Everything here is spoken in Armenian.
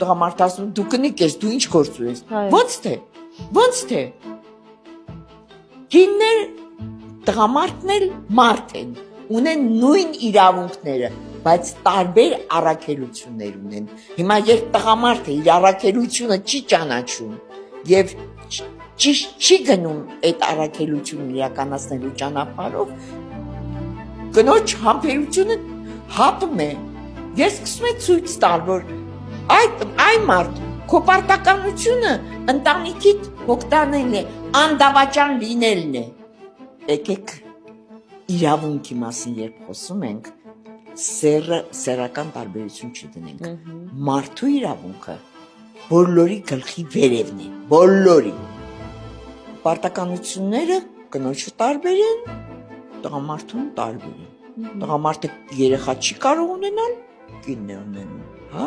տղամարդը ասում դու կնիկ ես, դու ինչ գործ ունես։ Ոնց թե։ Կիններ տղամարդն էլ մարդ են, ունեն նույն իրավունքները, բայց տարբեր առաքելություններ ունեն։ Հիմա երբ տղամարդը իր առաքելությունը չի ճանաչում եւ չի գնում այդ առաքելությունն իրականացնելու ճանապարհով, կնոջ համբերությունը հապում է։ Ես սկսում եմ ցույց տալ, որ այ մարդ, քո պարտականությունը ընտանիքիդ հոգտանելն է, անդավաճան լինելն է։ Եկեք իրավունքի մասին երբ խոսում ենք, սեռական տարբերություն չդնենք։ Մարդու իրավունքը բոլորի գլխի վերևն է, բոլորի։ Պարտականությունները կնոջը տարբեր են, տղամարդուն տարբեր են։ Տղամարդը երեխա չի կարող ունենալ, կինն է ունենում, հա։